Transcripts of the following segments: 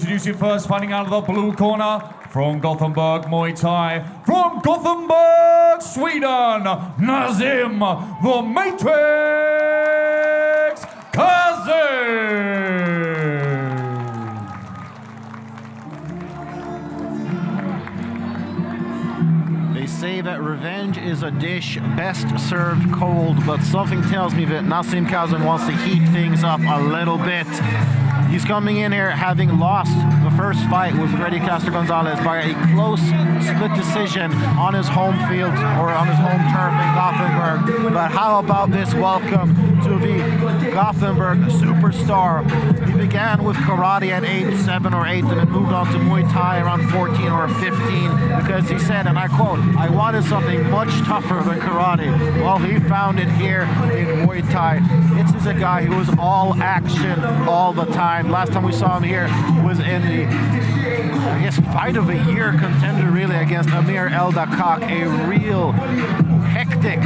introduce you first, fighting out of the blue corner from Gothenburg, Muay Thai. From Gothenburg, Sweden, Nasim the Matrix Kazem. They say that revenge is a dish best served cold, but something tells me that Nasim Kazem wants to heat things up a little bit. He's coming in here having lost the first fight with Freddy Castro Gonzalez by a close split decision on his home field or on his home turf in Gothenburg. But how about this welcome to the Gothenburg superstar? He began with karate at age 7 or 8 and then moved on to Muay Thai around 14 or 15 because he said, and I quote, "I wanted something much tougher than karate." Well, he found it here in Muay Thai. This is a guy who was all action all the time. Last time we saw him here was in the, I guess, fight of the year contender really against Amir Eldakak, a real hectic,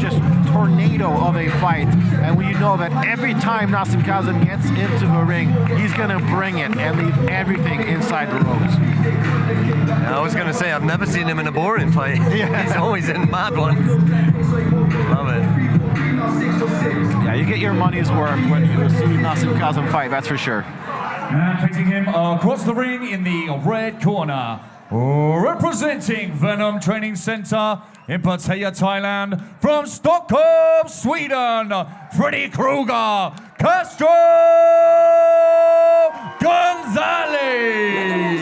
just tornado of a fight. And we know that every time Nasim Kazem gets into the ring, he's gonna bring it and leave everything inside the ropes. I was gonna say, I've never seen him in a boring fight. Yeah. He's always in mad ones. Love it. Yeah, you get your money's worth when you see Nasim Kazem fight, that's for sure. And facing him across the ring in the red corner, representing Venom Training Center in Pattaya, Thailand, from Stockholm, Sweden, Freddy Krueger, Castro Gonzalez.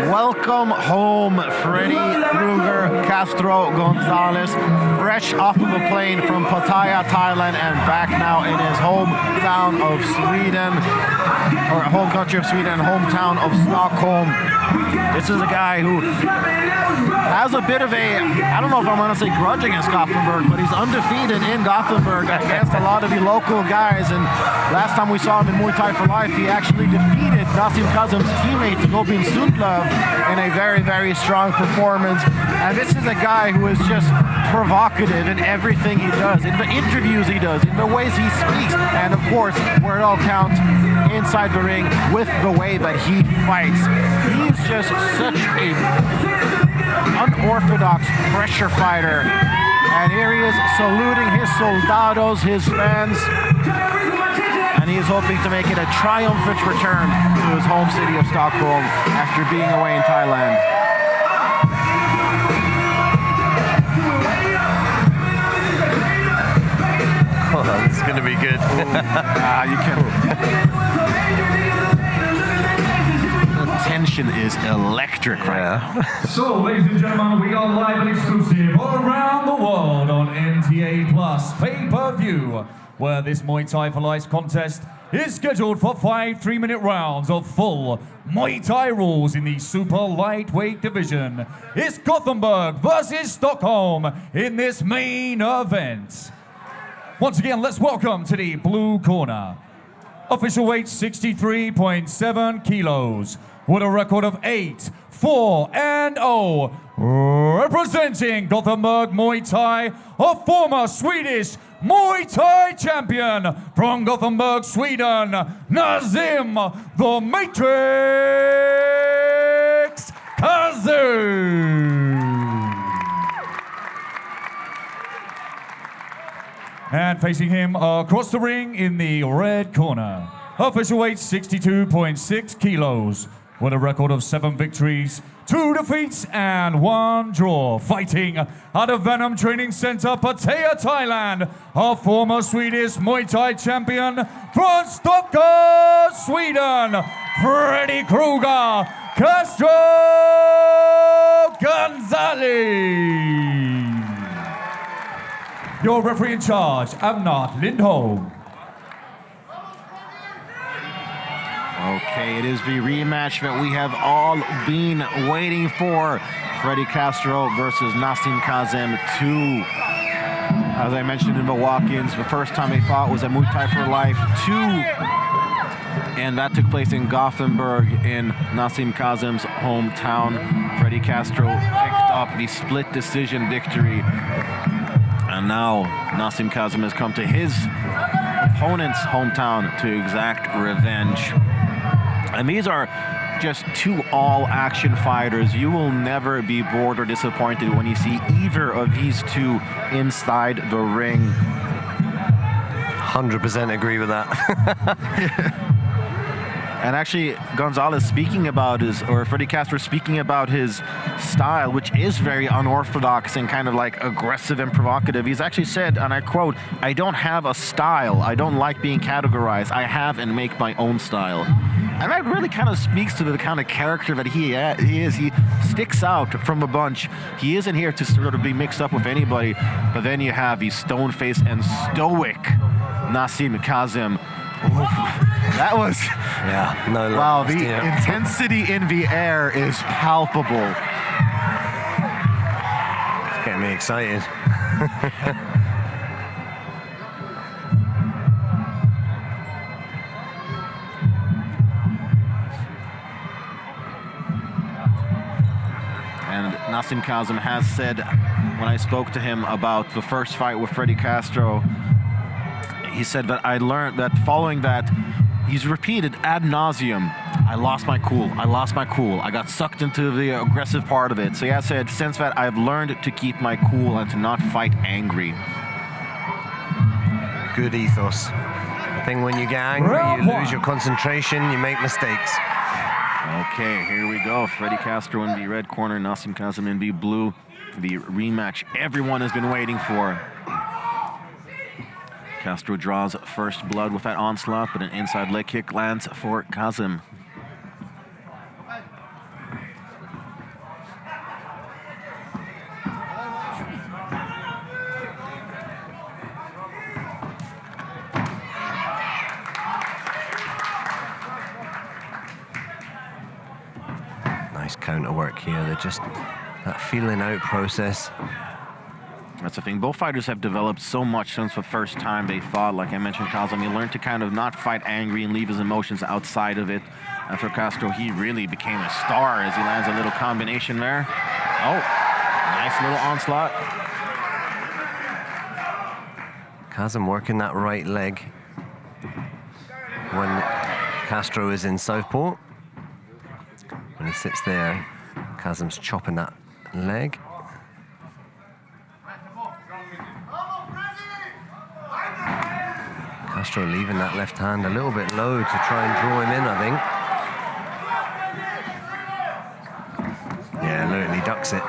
Welcome home, Freddy Krueger, Castro Gonzalez, fresh off of a plane from Pattaya, Thailand, and back now in his hometown of Sweden, or home country of Sweden, hometown of Stockholm. This is a guy who has a bit of a, I don't know if I'm going to say grudge against Gothenburg, but he's undefeated in Gothenburg against a lot of the local guys. And last time we saw him in Muay Thai for Life, he actually defeated Nasim Kazem's teammate, Robin Sundlöv, in a very, very strong performance. And this is a guy who is just provocative in everything he does, in the interviews he does, in the ways he speaks, and of course, where it all counts, inside the ring with the way that he fights. He's just such a unorthodox pressure fighter. And here he is saluting his soldados, his fans. And he is hoping to make it a triumphant return to his home city of Stockholm after being away in Thailand. Oh, this is going to be good. You can. The tension is electric right now. So, ladies and gentlemen, we are live and exclusive around the world on NTA Plus pay-per-view, where this Muay Thai for Life contest is scheduled for 5 3-minute rounds of full Muay Thai rules in the super lightweight division. It's Gothenburg versus Stockholm in this main event. Once again, let's welcome to the blue corner. Official weight 63.7 kilos with a record of 8-4-0. Representing Gothenburg Muay Thai, a former Swedish Muay Thai champion from Gothenburg, Sweden, Nasim the Matrix Kazem. And facing him across the ring in the red corner, official weight 62.6 kilos with a record of 7 victories, 2 defeats, and 1 draw. Fighting out of Venom Training Center, Pattaya, Thailand, a former Swedish Muay Thai champion from Stockholm, Sweden, Freddy Krueger, Castro Gonzalez. Your referee in charge, Amnat Lindholm. Okay, it is the rematch that we have all been waiting for. Freddy Castro versus Nasim Kazem 2. As I mentioned in the walk-ins, the first time they fought was at Muay Thai for Life 2. And that took place in Gothenburg in Nasim Kazem's hometown. Freddy Castro picked up the split decision victory. And now Nasim Kazem has come to his opponent's hometown to exact revenge. And these are just two all-action fighters. You will never be bored or disappointed when you see either of these two inside the ring. 100% agree with that. And actually, Gonzalez speaking about Freddy Castro speaking about his style, which is very unorthodox and kind of like aggressive and provocative. He's actually said, and I quote, "I don't have a style. I don't like being categorized. I have and make my own style." And that really kind of speaks to the kind of character that he is. He sticks out from a bunch. He isn't here to sort of be mixed up with anybody. But then you have the stone-faced and stoic Nasim Kazem. Oof. That was... Yeah, no love. Wow, the intensity in the air is palpable. It's getting me excited. And Nasim Kazem has said, when I spoke to him about the first fight with Freddy Castro, he said that I learned that following that, he's repeated ad nauseum, I lost my cool, I lost my cool. I got sucked into the aggressive part of it. So he has said, since that, I've learned to keep my cool and to not fight angry. Good ethos. I think when you get angry, you lose your concentration, you make mistakes. Okay, here we go. Freddy Castro in the red corner, Nasim Kazem in the blue. The rematch everyone has been waiting for. Castro draws first blood with that onslaught, but an inside leg kick lands for Kazem. Nice counter work here. They're just that feeling out process. That's the thing. Both fighters have developed so much since the first time they fought. Like I mentioned, Kazem, he learned to kind of not fight angry and leave his emotions outside of it. After Castro, he really became a star as he lands a little combination there. Oh, nice little onslaught. Kazem working that right leg when Castro is in southpaw. When he sits there, Kazem's chopping that leg. Castro leaving that left hand a little bit low to try and draw him in, I think. Yeah, look, and he ducks it.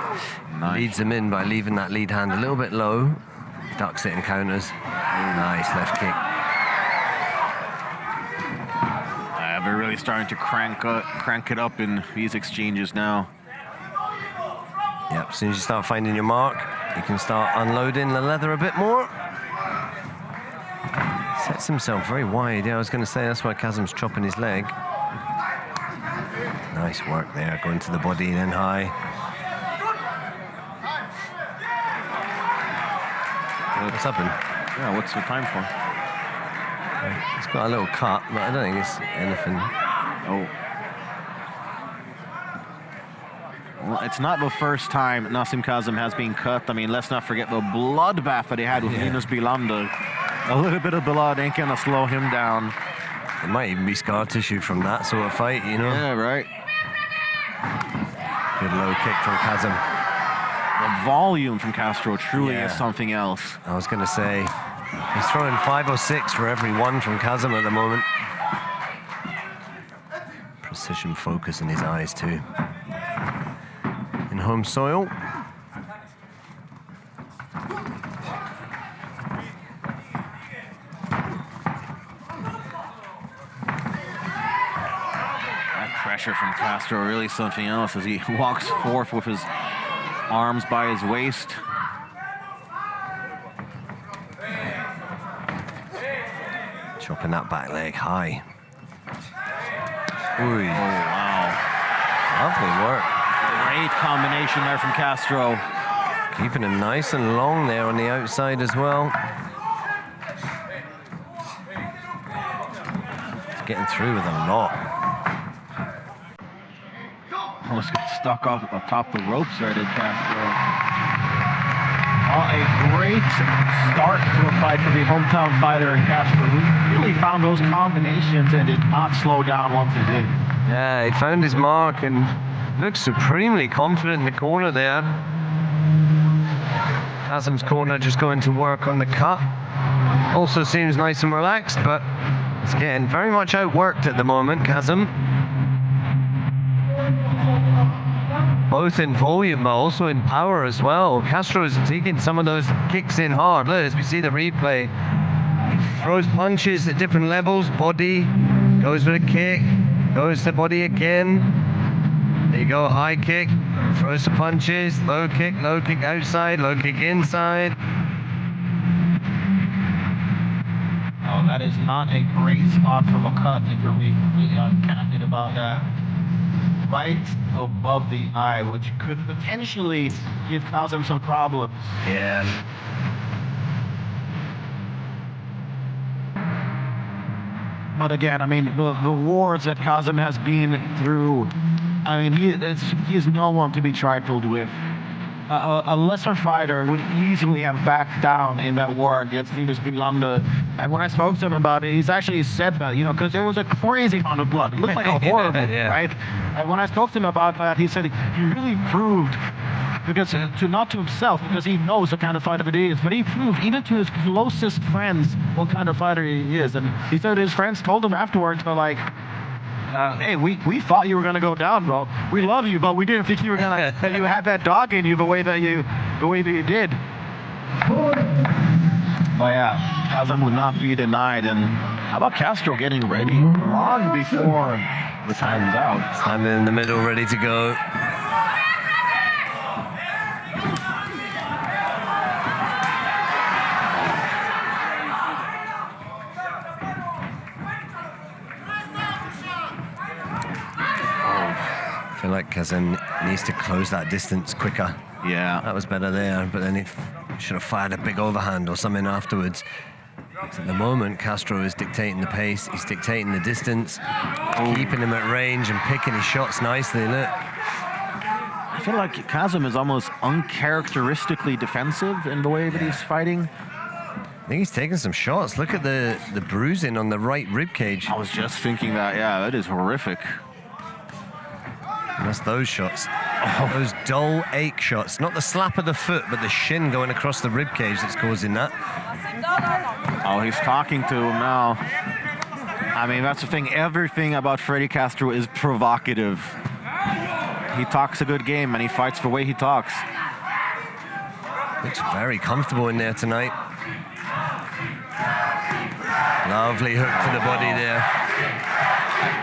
Nice. Leads him in by leaving that lead hand a little bit low. Ducks it and counters. Nice left kick. They're really starting to crank it up in these exchanges now. Yep, as soon as you start finding your mark, you can start unloading the leather a bit more. Sets himself very wide. Yeah, I was going to say that's why Kazem's chopping his leg. Nice work there, going to the body and then high. What's happened? Yeah, what's the time for? It's got a little cut, but I don't think it's anything. Oh. Well, it's not the first time Nasim Kazem has been cut. I mean, let's not forget the bloodbath that he had with Linus Bilander. A little bit of blood ain't gonna slow him down. It might even be scar tissue from that sort of fight, you know? Yeah, right. Good low kick from Kazem. The volume from Castro truly is something else. I was going to say, he's throwing 5 or 6 for every one from Kazem at the moment. Precision focus in his eyes too. In home soil. Pressure from Castro, really something else as he walks forth with his arms by his waist. Chopping that back leg high. Ooh. Oh, wow. Lovely work. Great combination there from Castro. Keeping him nice and long there on the outside as well. Getting through with a lot. Almost got stuck off at the top of the ropes there, did Castro. a great start to a fight for the hometown fighter in Castro. He really found those combinations and did not slow down once he did. Yeah, he found his mark and looks supremely confident in the corner there. Kazem's corner just going to work on the cut. Also seems nice and relaxed, but it's getting very much outworked at the moment, Kazem. Both in volume, but also in power as well. Castro is taking some of those kicks in hard. Look, as we see the replay. Throws punches at different levels. Body, goes with a kick, goes to body again. There you go, high kick, throws the punches, low kick outside, low kick inside. Oh, that is not a great spot from a cut if you're being completely uncandid about that. Right above the eye, which could potentially give Kazem some problems. Yeah. But again, I mean, the wars that Kazem has been through, I mean, he's no one to be trifled with. A lesser fighter would easily have backed down in that war against Linus Biglander. And when I spoke to him about it, he's actually said that, because there was a crazy amount of blood. It looked like a horror movie, Yeah. right? And when I spoke to him about that, he said he really proved, because not to himself, because he knows what kind of fighter it is, but he proved even to his closest friends what kind of fighter he is. And he said his friends told him afterwards, they're like, hey, we thought you were gonna go down, bro. We love you, but we didn't think you were gonna that you had that dog in you the way that you did. But yeah, Kazem would not be denied. And how about Castro getting ready long before the time's out? Standing in the middle, ready to go. I feel like Kazem needs to close that distance quicker. Yeah. That was better there, but then he should have fired a big overhand or something afterwards. So at the moment, Castro is dictating the pace, he's dictating the distance, keeping him at range and picking his shots nicely. Look. I feel like Kazem is almost uncharacteristically defensive in the way that he's fighting. I think he's taking some shots. Look at the bruising on the right rib cage. I was just thinking that, yeah, that is horrific. And that's those shots. Oh, those dull ache shots. Not the slap of the foot, but the shin going across the rib cage that's causing that. Oh, he's talking to him now. I mean, that's the thing. Everything about Freddy Castro is provocative. He talks a good game, and he fights the way he talks. Looks very comfortable in there tonight. Lovely hook to the body there.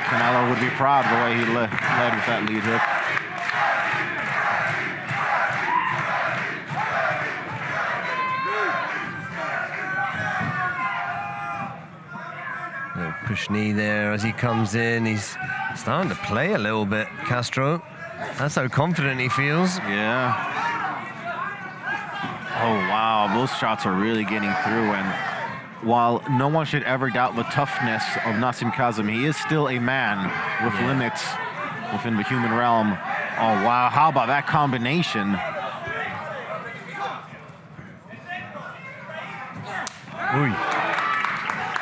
Canelo would be proud the way he led with that lead hook. Little push knee there as he comes in. He's starting to play a little bit, Castro. That's how confident he feels. Yeah. Oh, wow. Those shots are really getting through. And while no one should ever doubt the toughness of Nasim Kazem, he is still a man with limits within the human realm. Oh, wow. How about that combination? Ooh.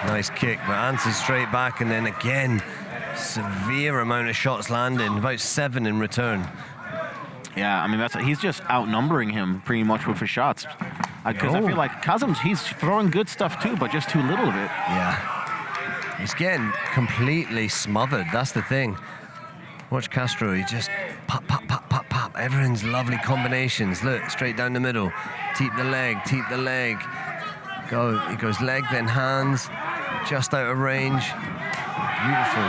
Nice kick, but answers straight back, and then again, severe amount of shots landing, about 7 in return. Yeah, I mean, he's just outnumbering him pretty much with his shots. Because I feel like Kazem's, he's throwing good stuff too, but just too little of it. Yeah. He's getting completely smothered, that's the thing. Watch Castro, he just pop, pop, pop, pop, pop. Everyone's lovely combinations. Look, straight down the middle. Teep the leg, teep the leg. Go, he goes leg, then hands, just out of range. Beautiful.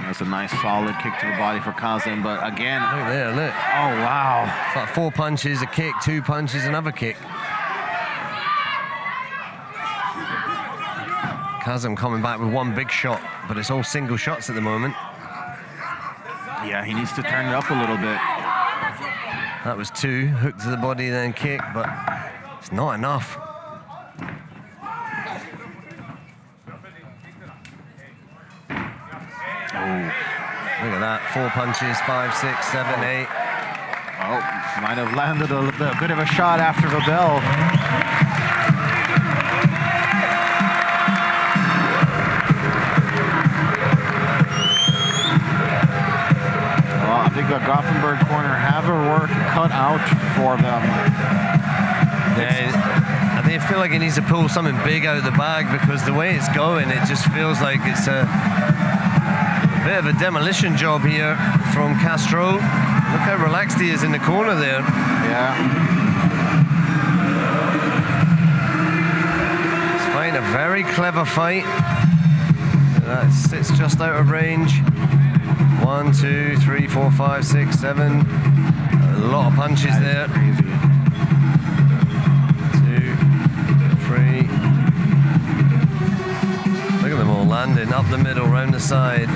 That's a nice solid kick to the body for Kazem, but again... Look there, look. Oh, wow. It's like 4 punches, a kick, 2 punches, another kick. Kazem coming back with 1 big shot, but it's all single shots at the moment. Yeah, he needs to turn it up a little bit. That was 2, hook to the body, then kick, but it's not enough. Oh, look at that. 4 punches, 5, 6, 7, 8. Oh, Might have landed a bit of a shot after the bell. Well, I think the Gothenburg corner have their work cut out for them. Yeah, I feel like he needs to pull something big out of the bag, because the way it's going, it just feels like it's a bit of a demolition job here from Castro. Look how relaxed he is in the corner there. Yeah. He's fighting a very clever fight. That sits just out of range. 1, 2, 3, 4, 5, 6, 7. A lot of punches there. Crazy. 2, 3. Look at them all landing up the middle, round the side.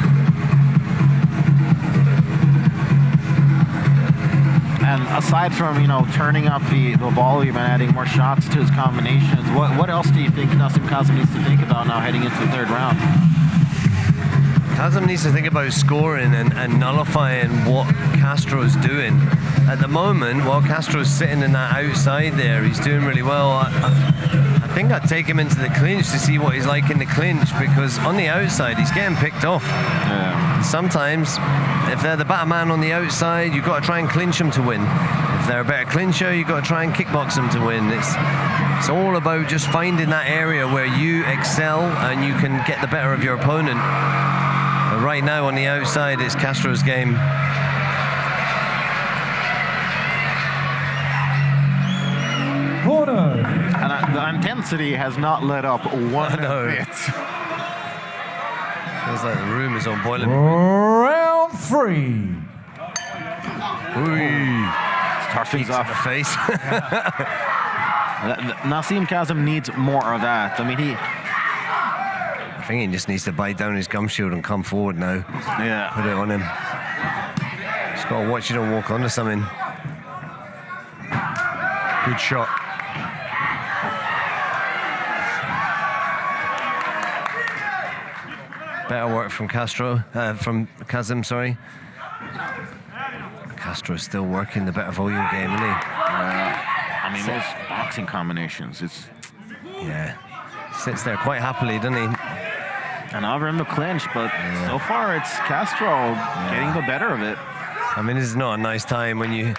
And aside from, you know, turning up the volume and adding more shots to his combinations, what else do you think Nasim Kazem needs to think about now heading into the third round? Kazem needs to think about scoring and nullifying what Castro's doing. At the moment, while Castro's sitting in that outside there, he's doing really well. I think I'd take him into the clinch to see what he's like in the clinch, because on the outside, he's getting picked off. Yeah. Sometimes, if they're the better man on the outside, you've got to try and clinch them to win. If they're a better clincher, you've got to try and kickbox them to win. It's all about just finding that area where you excel and you can get the better of your opponent. But right now on the outside, it's Castro's game. Corner. And the intensity has not let up one bit. Feels like the room is on boiling. Round 3. Start things off the face. Nasim Kazem needs more of that. I mean, I think he just needs to bite down his gum shield and come forward now. Yeah. Put it on him. Just got to watch you don't walk onto something. Good shot. Better work from from Kazem, sorry. Castro's still working the better volume game, isn't he? I mean, those boxing combinations, Yeah. Sits there quite happily, doesn't he? and over in the clinch, but so far it's Castro getting the better of it. I mean, this is not a nice time when you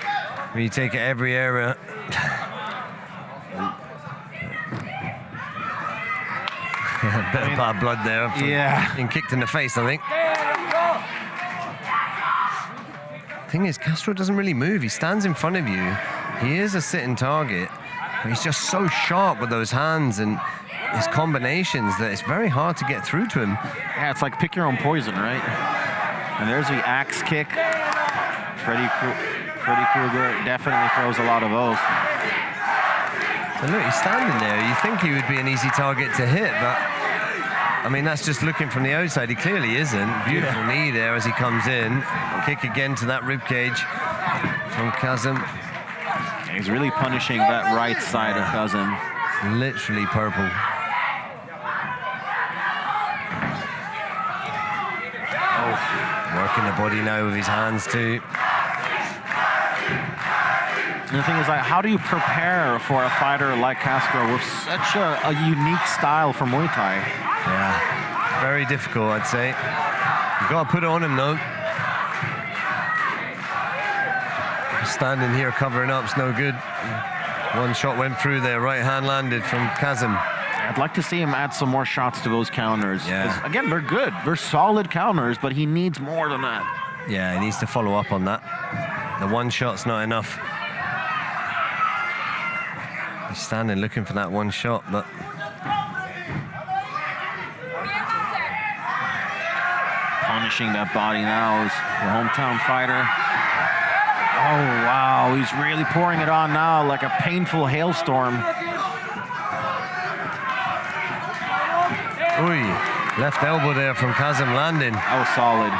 take it every area. A bit of bad blood there. Being kicked in the face, I think. Thing is, Castro doesn't really move. He stands in front of you. He is a sitting target, but he's just so sharp with those hands and his combinations that it's very hard to get through to him. Yeah, it's like pick your own poison, right? And there's the axe kick. Freddy Krueger definitely throws a lot of those. And look, he's standing there. You think he would be an easy target to hit, but I mean, that's just looking from the outside. He clearly isn't. Beautiful knee there as he comes in. Kick again to that rib cage from Kazem. He's really punishing that right side of Kazem. Literally purple. Working the body now with his hands too. And the thing is, like, how do you prepare for a fighter like Castro with such a unique style for Muay Thai? Yeah, very difficult, I'd say. You've got to put it on him, though. Standing here covering up's no good. One shot went through there, right hand landed from Kazem. I'd like to see him add some more shots to those counters. Yeah. 'Cause, again, they're good. They're solid counters, but he needs more than that. Yeah, he needs to follow up on that. The one shot's not enough. He's standing looking for that one shot, but punishing that body now is the hometown fighter. Oh, wow. He's really pouring it on now like a painful hailstorm. Ooh, left elbow there from Kazem landing. That was solid.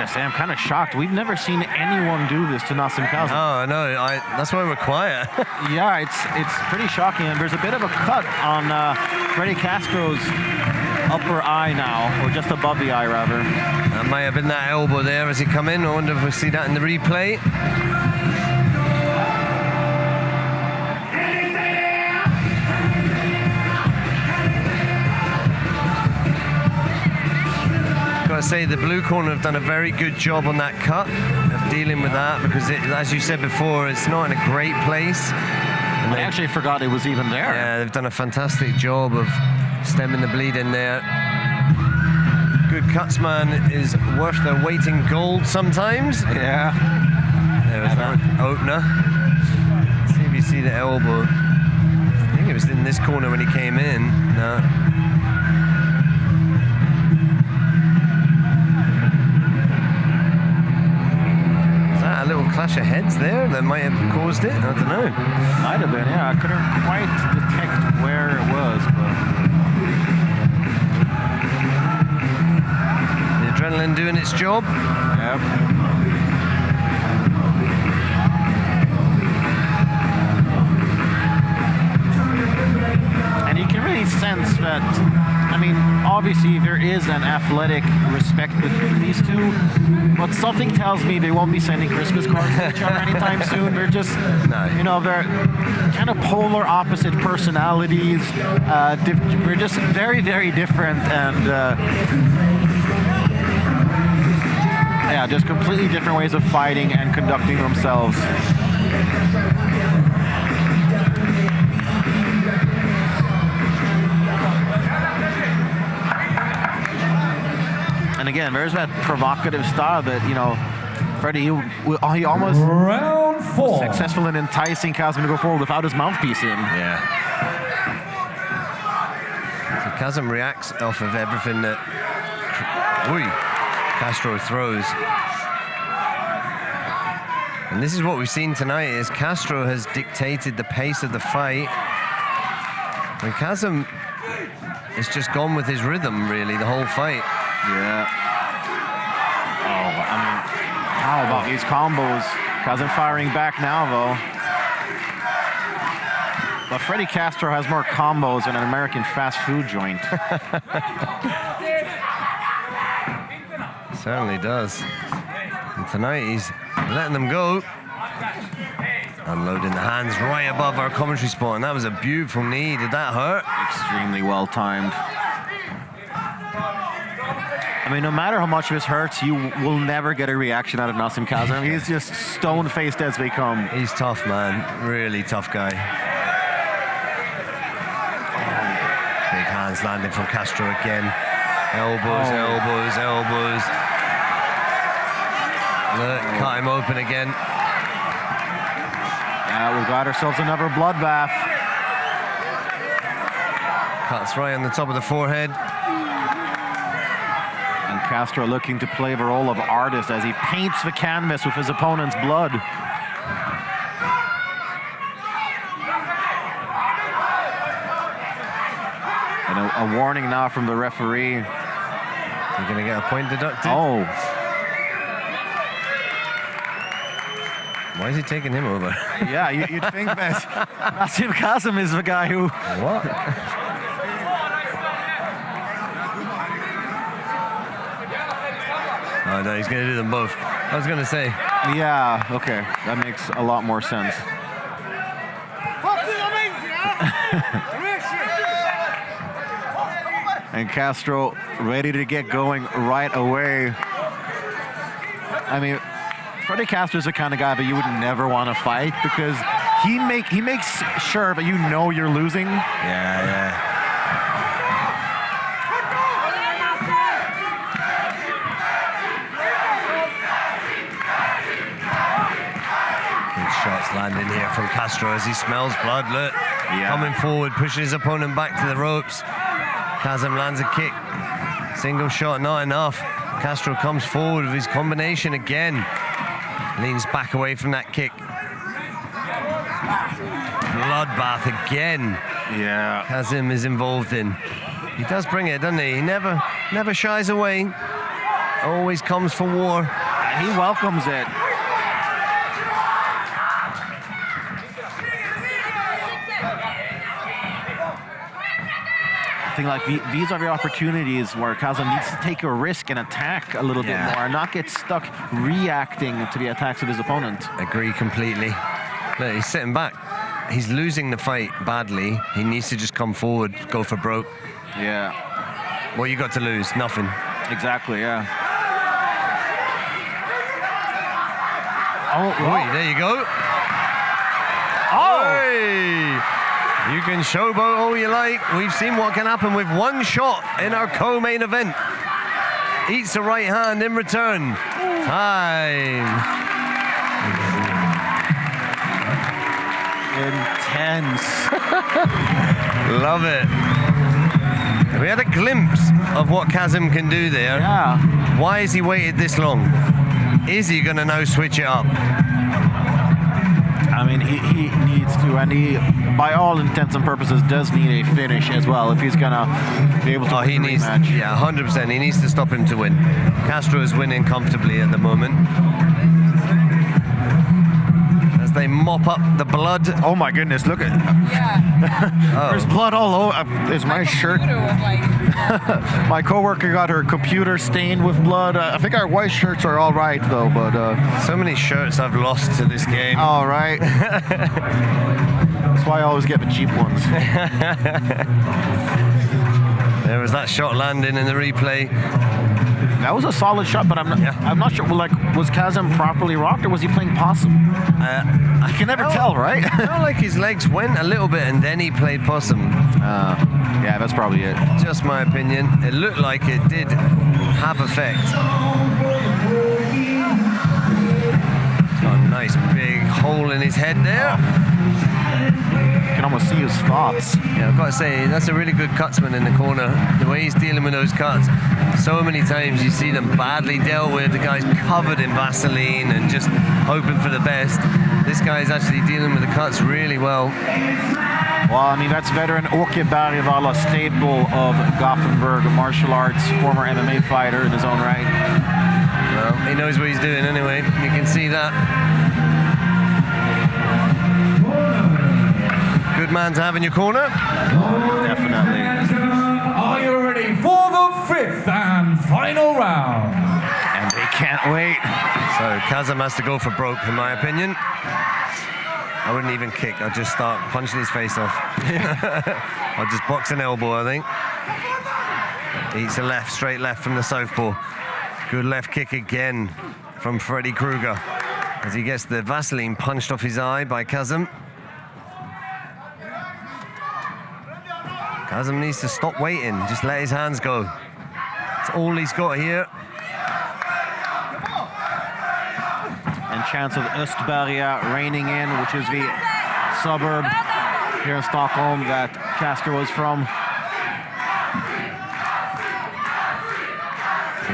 to say, I'm kind of shocked. We've never seen anyone do this to Nasim Kazem. Oh, no, that's why we're quiet. Yeah, it's pretty shocking. And there's a bit of a cut on Freddy Castro's upper eye now, or just above the eye, rather. That might have been that elbow there as he come in. I wonder if we'll see that in the replay. Got to say, the blue corner have done a very good job on that cut of dealing with that, because as you said before, it's not in a great place. And I actually forgot it was even there. Yeah, they've done a fantastic job of stemming the bleed in there. Good cutsman is worth their weight in gold sometimes. Yeah. There's that opener. Let's see if you see the elbow. I think it was in this corner when he came in. No. Is that a little clash of heads there that might have caused it? I don't know. Might have been, yeah. I couldn't quite detect where it was, but... Adrenaline doing its job. Yep. And you can really sense that, I mean, obviously there is an athletic respect between these two, but something tells me they won't be sending Christmas cards to each other anytime soon. They're just, you know, they're kind of polar opposite personalities. We're just very, very different, and yeah, just completely different ways of fighting and conducting themselves. And again, there's that provocative style that, you know, Freddy, he almost Round 4. successful in enticing Kazem to go forward without his mouthpiece in. Yeah. So Kazem reacts off of everything that Castro throws. And this is what we've seen tonight, is Castro has dictated the pace of the fight. And Kazem has just gone with his rhythm, really, the whole fight. Yeah. Oh, I mean, how about these combos? Kazem firing back now, though. But Freddy Castro has more combos than an American fast food joint. Certainly does. And tonight he's letting them go. Unloading the hands right above our commentary spot, and that was a beautiful knee. Did that hurt? Extremely well timed. I mean, no matter how much this hurts, you will never get a reaction out of Nasim Kazem. He's just stone-faced as they come. He's tough, man. Really tough guy. Big hands landing from Castro again. Elbows, elbows, elbows. Look, cut him open again. We've got ourselves another bloodbath. Cuts right on the top of the forehead. And Castro looking to play the role of artist as he paints the canvas with his opponent's blood. And a warning now from the referee. You're going to get a point deducted. Oh. Why is he taking him over? Yeah, you'd think that Nasim Kazem is the guy who... What? Oh, no, he's going to do them both. I was going to say. Yeah, okay. That makes a lot more sense. And Castro ready to get going right away. I mean, Freddy Castro is the kind of guy that you would never want to fight, because he makes sure that you know you're losing. Yeah. Good shots landing here from Castro as he smells blood. Look, coming forward, pushing his opponent back to the ropes. Kazem lands a kick. Single shot, not enough. Castro comes forward with his combination again. Leans back away from that kick. Bloodbath again. Yeah. Kazem is involved in. He does bring it, doesn't he? He never shies away. always comes for war. He welcomes it. I think like these are the opportunities where Kazem needs to take a risk and attack a little bit more and not get stuck reacting to the attacks of his opponent. Agree completely. Look, he's sitting back. He's losing the fight badly. He needs to just come forward, go for broke. Yeah. What you got to lose? Nothing. Exactly, yeah. Oh, there you go. Oh! Hey! You can showboat all you like. We've seen what can happen with one shot in our co-main event. Eats a right hand in return. Time. Intense. Love it. We had a glimpse of what Kazem can do there. Yeah. Why has he waited this long? Is he going to now switch it up? I mean, he needs to, and he, by all intents and purposes, does need a finish as well if he's going to be able to he needs, rematch. yeah, 100%. He needs to stop him to win. Castro is winning comfortably at the moment. As they mop up the blood. Oh my goodness, look at There's blood all over. There's my shirt. My coworker got her computer stained with blood. I think our white shirts are all right though, but so many shirts I've lost to this game. All right. That's why I always get the cheap ones. There was that shot landing in the replay. That was a solid shot, but I'm not sure. Like, was Kazem properly rocked, or was he playing possum? I can never tell, right? I felt like his legs went a little bit, and then he played possum. Yeah, that's probably it. Just my opinion. It looked like it did have effect. Got a nice big hole in his head there. You can almost see his thoughts. Yeah, I've got to say, that's a really good cutsman in the corner. The way he's dealing with those cuts. So many times you see them badly dealt with. The guy's covered in Vaseline and just hoping for the best. This guy's actually dealing with the cuts really well. Well, I mean, that's veteran Åke Bergvall, a staple of Gothenburg martial arts, former MMA fighter in his own right. Well, he knows what he's doing anyway. You can see that. Good man to have in your corner. Definitely. Are you ready for the 5th and final round? And they can't wait. So Kazem has to go for broke, in my opinion. I wouldn't even kick. I'd just start punching his face off. I'd just box an elbow, I think. Eats a left, straight left from the southpaw. Good left kick again from Freddy Krueger as he gets the Vaseline punched off his eye by Kazem. Kazem needs to stop waiting, just let his hands go. That's all he's got here. And chance of Östberga reigning in, which is the suburb here in Stockholm that Castro is from.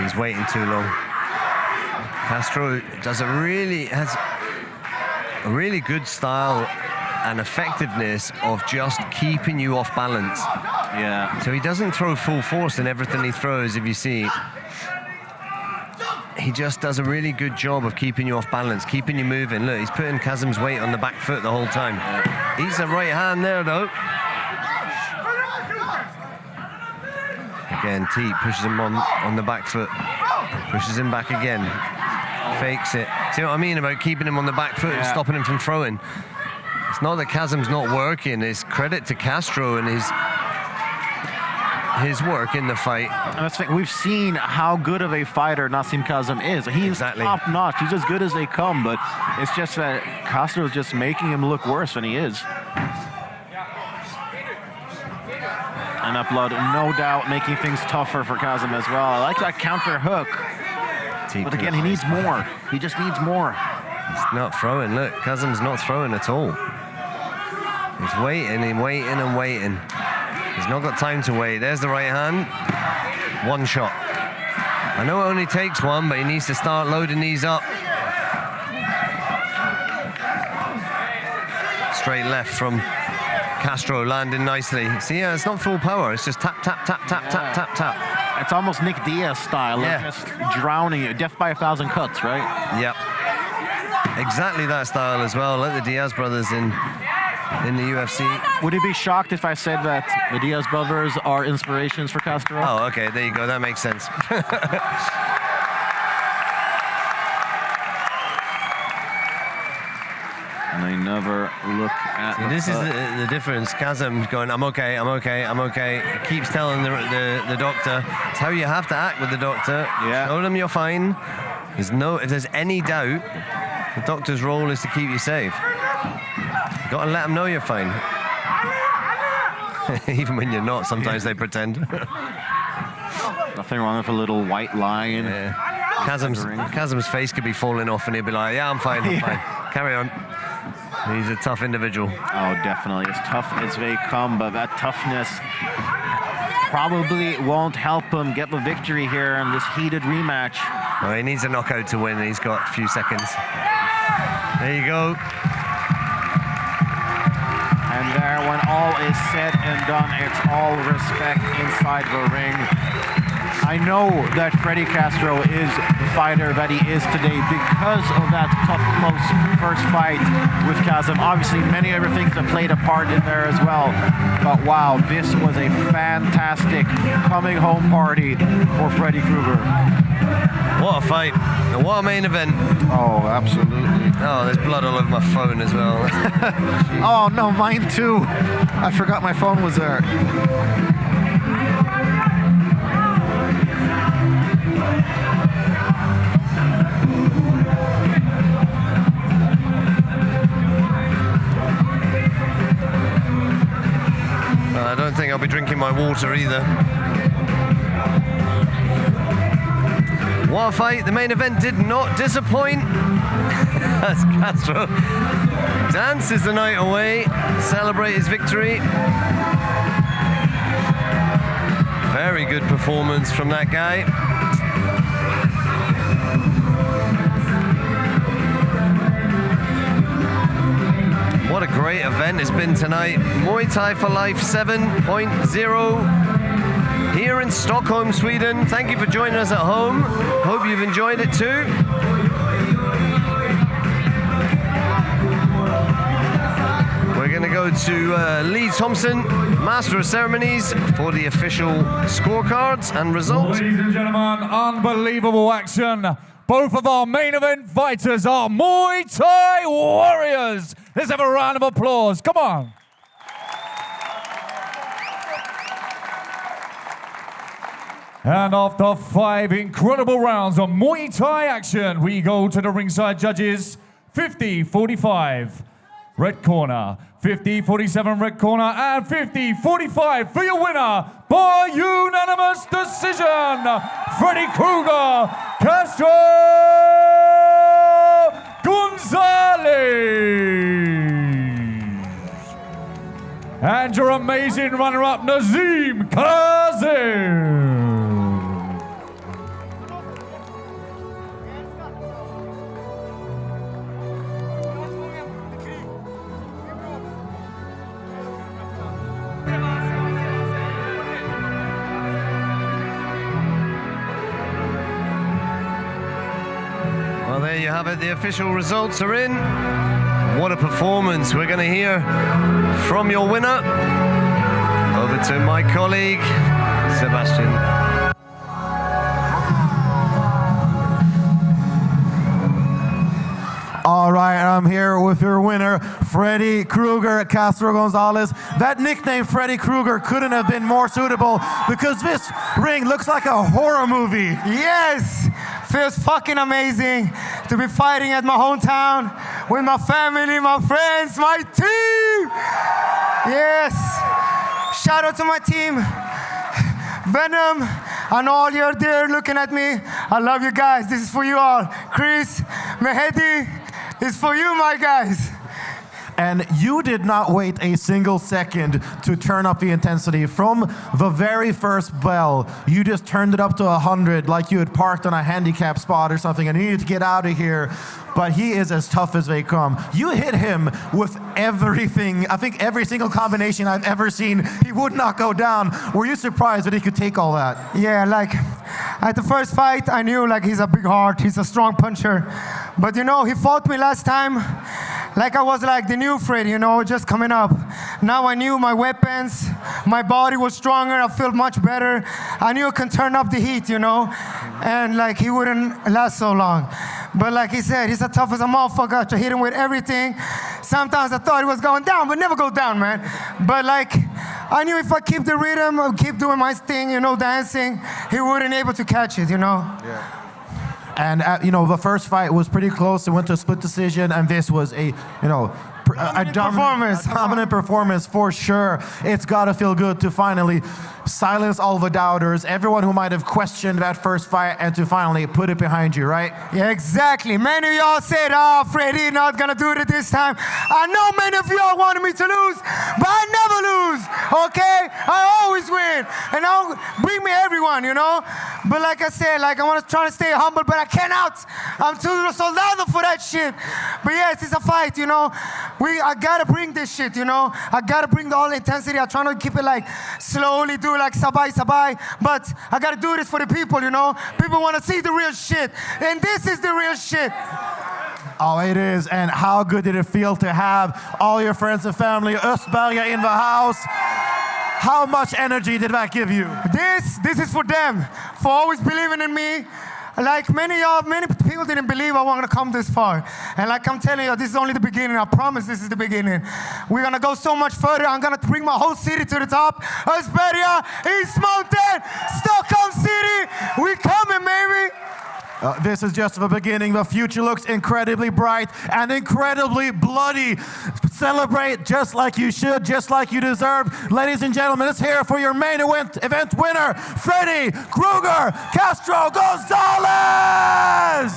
He's waiting too long. Castro has a really good style and effectiveness of just keeping you off balance. Yeah. So he doesn't throw full force in everything he throws, if you see. He just does a really good job of keeping you off balance, keeping you moving. Look, he's putting Kazem's weight on the back foot the whole time. He's a right hand there, though. Again, T pushes him on the back foot. Pushes him back again. Fakes it. See what I mean about keeping him on the back foot and stopping him from throwing? It's not that Kazem's not working. It's credit to Castro and his work in the fight. And that's the thing. We've seen how good of a fighter Nasim Kazem is. He's top notch. He's as good as they come, but it's just that Castro is just making him look worse than he is. And that blood, no doubt, making things tougher for Kazem as well. I like that counter hook. But again, he needs more. He just needs more. He's not throwing. Look, Kazem's not throwing at all. He's waiting and waiting and waiting. He's not got time to wait. There's the right hand. One shot. I know it only takes one, but he needs to start loading these up. Straight left from Castro, landing nicely. See, yeah, it's not full power. It's just tap, tap, tap, tap, tap, tap, tap. It's almost Nick Diaz style, Yeah. just drowning you. Death by 1,000 cuts, right? Yep. Exactly that style as well, like the Diaz brothers in the UFC. Would you be shocked if I said that the Diaz brothers are inspirations for Castro? Oh, okay, there you go. That makes sense. And they never look at See, this is the difference. Kazem going, I'm okay, I'm okay, I'm okay. He keeps telling the doctor. It's how you have to act with the doctor. Yeah. Show them you're fine. If there's any doubt, the doctor's role is to keep you safe. Got to let them know you're fine. Even when you're not, sometimes they pretend. Nothing wrong with a little white line. Yeah. Kazem's face could be falling off and he'll be like, yeah, I'm fine, I'm fine. Carry on. He's a tough individual. Oh, definitely. As tough as they come, but that toughness probably won't help him get the victory here in this heated rematch. Well, he needs a knockout to win. He's got a few seconds. There you go. And there, when all is said and done, it's all respect inside the ring. I know that Freddy Castro is the fighter that he is today because of that tough, close first fight with Kazem. Obviously, many other things that played a part in there as well. But wow, this was a fantastic coming home party for Freddy Krueger. What a fight. And what a main event. Oh, absolutely. Oh, there's blood all over my phone as well. Oh, no, mine too. I forgot my phone was there. I don't think I'll be drinking my water either. What a fight. The main event did not disappoint. As Castro dances the night away, celebrate his victory. Very good performance from that guy. What a great event it's been tonight. Muay Thai for Life 7.0 here in Stockholm, Sweden. Thank you for joining us at home. Hope you've enjoyed it too. We're going to go to Lee Thompson, Master of Ceremonies, for the official scorecards and results. Ladies and gentlemen, unbelievable action. Both of our main event fighters are Muay Thai warriors. Let's have a round of applause. Come on. And after 5 incredible rounds of Muay Thai action, we go to the ringside judges. 50-45, red corner. 50-47, red corner. And 50-45 for your winner by unanimous decision, Freddy Krueger, Castro Gonzalez. And your amazing runner-up, Nasim Kazem. Well, there you have it. The official results are in. What a performance. We're going to hear from your winner. Over to my colleague, Sebastian. All right, I'm here with your winner, Freddy Krueger, Castro Gonzalez. That nickname, Freddy Krueger, couldn't have been more suitable because this ring looks like a horror movie. Yes! Feels fucking amazing to be fighting at my hometown with my family, my friends, my team! Yes! Shout out to my team, Venom, and all you're there looking at me. I love you guys. This is for you all. Chris, Mehedi, it's for you, my guys. And you did not wait a single second to turn up the intensity. From the very first bell, you just turned it up to 100 like you had parked on a handicap spot or something and needed to get out of here. But he is as tough as they come. You hit him with everything. I think every single combination I've ever seen, he would not go down. Were you surprised that he could take all that? Yeah, like at the first fight, I knew like he's a big heart, he's a strong puncher. But you know, he fought me last time like I was like the new Freddy, you know, just coming up. Now I knew my weapons, my body was stronger, I felt much better. I knew I can turn up the heat, you know, and like he wouldn't last so long. But like he said, he's as tough as a motherfucker to hit him with everything. Sometimes I thought he was going down, but never go down, man. But like, I knew if I keep the rhythm, I keep doing my thing, you know, dancing, he wouldn't able to catch it, you know. Yeah. And you know, the first fight was pretty close. It went to a split decision, and this was a, you know, a dominant performance for sure. It's got to feel good to finally silence all the doubters, everyone who might have questioned that first fight, and to finally put it behind you, right? Yeah, exactly. Many of y'all said, oh, Freddy not gonna do it this time. I know many of y'all wanted me to lose, but I never lose, okay? I always win, and I'll bring me everyone, you know? But like I said, like I want to try to stay humble, but I cannot. I'm too soldado for that shit. But yes, it's a fight, you know? I gotta bring this shit, you know? I gotta bring all the intensity. I'm trying to keep it like slowly, do like sabay, but I gotta do this for the people, you know? People wanna see the real shit, and this is the real shit. Oh, it is. And how good did it feel to have all your friends and family, Östberga, in the house? How much energy did that give you? This is for them, for always believing in me. Like many people didn't believe I wanted to come this far. And like I'm telling you, this is only the beginning. I promise this is the beginning. We're going to go so much further. I'm going to bring my whole city to the top. Östberga, East Mountain, Stockholm City. We coming, baby. This is just the beginning. The future looks incredibly bright and incredibly bloody. Celebrate just like you should, just like you deserve. Ladies and gentlemen, let's hear it for your main event winner, Freddy Krueger Castro Gonzalez!